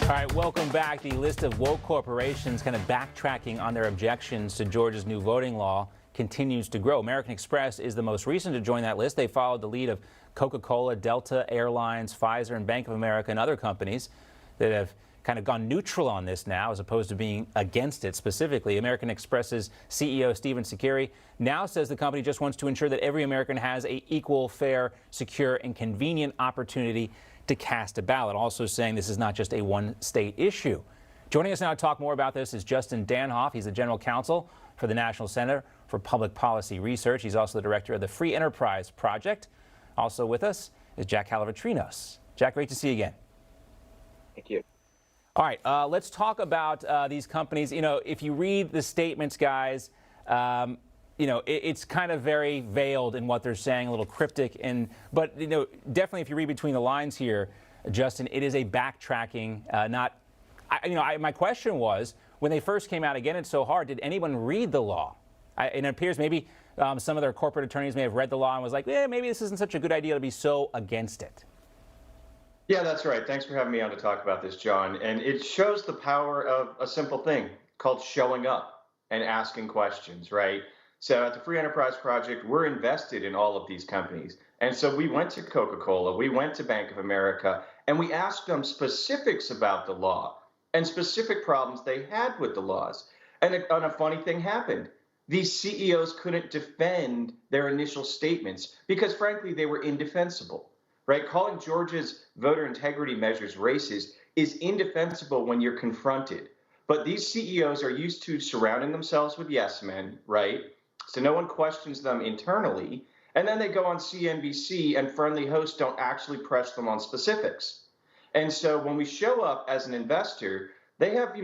All right, welcome back. The list of woke corporations kind of backtracking on their objections to Georgia's new voting law continues to grow. American Express is the most recent to join that list. They followed the lead of Coca-Cola, Delta Airlines, Pfizer, and Bank of America, and other companies that have kind of gone neutral on this now as opposed to being against it specifically. American Express's CEO, Stephen Sicuri, now says the company just wants to ensure that every American has an equal, fair, secure, and convenient opportunity to cast a ballot, also saying this is not just a one-state issue. Joining us now to talk more about this is Justin Danhof. He's the general counsel for the National Center for Public Policy Research. He's also the director of the Free Enterprise Project. Also with us is Jack Halavatrinos. Jack, great to see you again. Thank you. All right, let's talk about these companies. You know, if you read the statements, guys, you know, it's kind of very veiled in what they're saying, a little cryptic. But, you know, definitely if you read between the lines here, Justin, it is a backtracking, my question was, when they first came out again, it's so hard, did anyone read the law? And it appears maybe some of their corporate attorneys may have read the law and was like, yeah, maybe this isn't such a good idea to be so against it. Yeah, that's right. Thanks for having me on to talk about this, John. And it shows the power of a simple thing called showing up and asking questions, right? So at the Free Enterprise Project, we're invested in all of these companies. And so we went to Coca-Cola, we went to Bank of America, and we asked them specifics about the law and specific problems they had with the laws. And a funny thing happened. These CEOs couldn't defend their initial statements because, frankly, they were indefensible, right? Calling Georgia's voter integrity measures racist is indefensible when you're confronted. But these CEOs are used to surrounding themselves with yes men, right? So no one questions them internally. And then they go on CNBC and friendly hosts don't actually press them on specifics. And so when we show up as an investor, they have,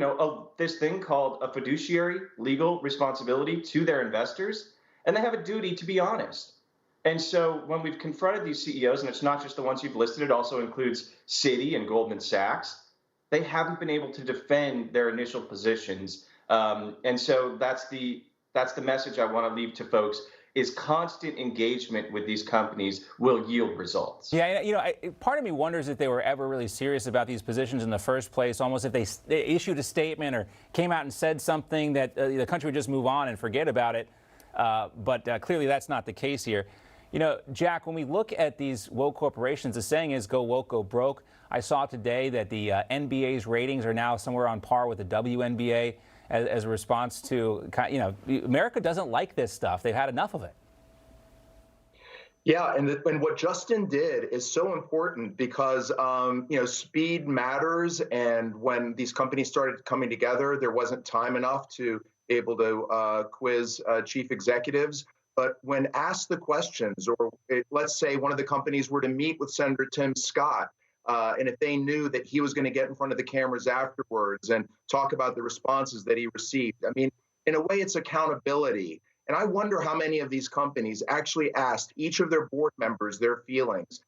this thing called a fiduciary legal responsibility to their investors, and they have a duty to be honest. And so when we've confronted these CEOs, and it's not just the ones you've listed, it also includes Citi and Goldman Sachs, they haven't been able to defend their initial positions. And so that's the message I want to leave to folks, is constant engagement with these companies will yield results. Yeah, part of me wonders if they were ever really serious about these positions in the first place, almost if they issued a statement or came out and said something that the country would just move on and forget about it. But clearly that's not the case here. You know, Jack, when we look at these woke corporations, the saying is go woke, go broke. I saw today that the NBA's ratings are now somewhere on par with the WNBA. As a response to, America doesn't like this stuff. They've had enough of it. Yeah, and what Justin did is so important because, speed matters. And when these companies started coming together, there wasn't time enough to be able to quiz chief executives. But when asked the questions, or let's say one of the companies were to meet with Senator Tim Scott, and if they knew that he was going to get in front of the cameras afterwards and talk about the responses that he received, I mean, in a way, it's accountability. And I wonder how many of these companies actually asked each of their board members their feelings,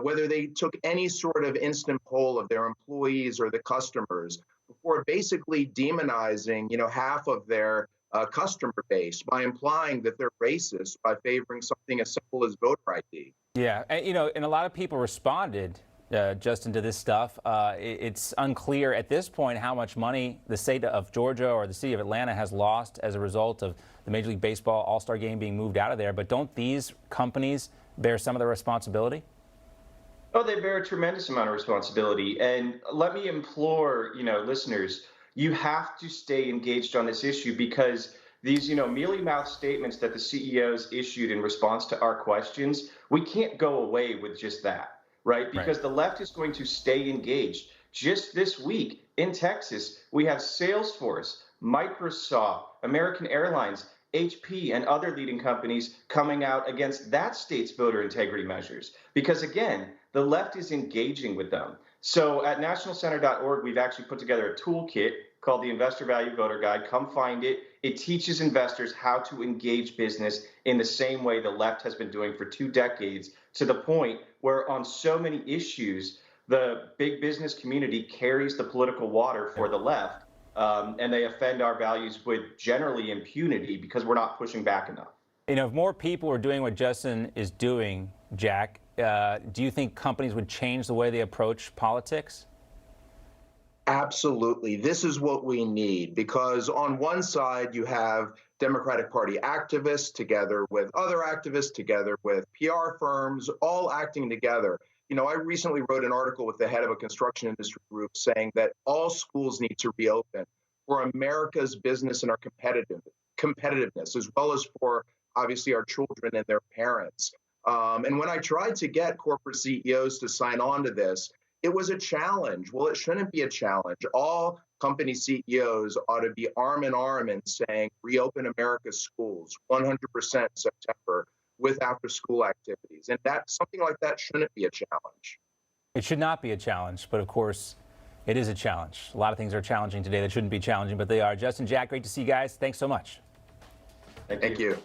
whether they took any sort of instant poll of their employees or the customers before basically demonizing, half of their customer base by implying that they're racist by favoring something as simple as voter ID. Yeah, and a lot of people responded, Justin, to this stuff. It's unclear at this point how much money the state of Georgia or the city of Atlanta has lost as a result of the Major League Baseball All-Star Game being moved out of there. But don't these companies bear some of the responsibility? Oh, they bear a tremendous amount of responsibility. And let me implore, listeners, you have to stay engaged on this issue because these, mealy-mouthed statements that the CEOs issued in response to our questions, we can't go away with just that. Right? Because the left is going to stay engaged. Just this week in Texas, we have Salesforce, Microsoft, American Airlines, HP, and other leading companies coming out against that state's voter integrity measures. Because again, the left is engaging with them. So at nationalcenter.org, we've actually put together a toolkit called the Investor Value Voter Guide. Come find it. It teaches investors how to engage business in the same way the left has been doing for 2 decades, to the point where on so many issues, the big business community carries the political water for the left, and they offend our values with generally impunity because we're not pushing back enough. If more people were doing what Justin is doing, Jack, do you think companies would change the way they approach politics? Absolutely. This is what we need because on one side you have Democratic Party activists together with other activists, together with PR firms, all acting together. You know, I recently wrote an article with the head of a construction industry group saying that all schools need to reopen for America's business and our competitiveness, as well as for obviously our children and their parents. And when I tried to get corporate CEOs to sign on to this, it was a challenge. Well, it shouldn't be a challenge. All company CEOs ought to be arm in arm in saying, reopen America's schools 100% September with after school activities. And that something like that shouldn't be a challenge. It should not be a challenge, but of course, it is a challenge. A lot of things are challenging today that shouldn't be challenging, but they are. Justin, Jack, great to see you guys. Thanks so much. Thank you.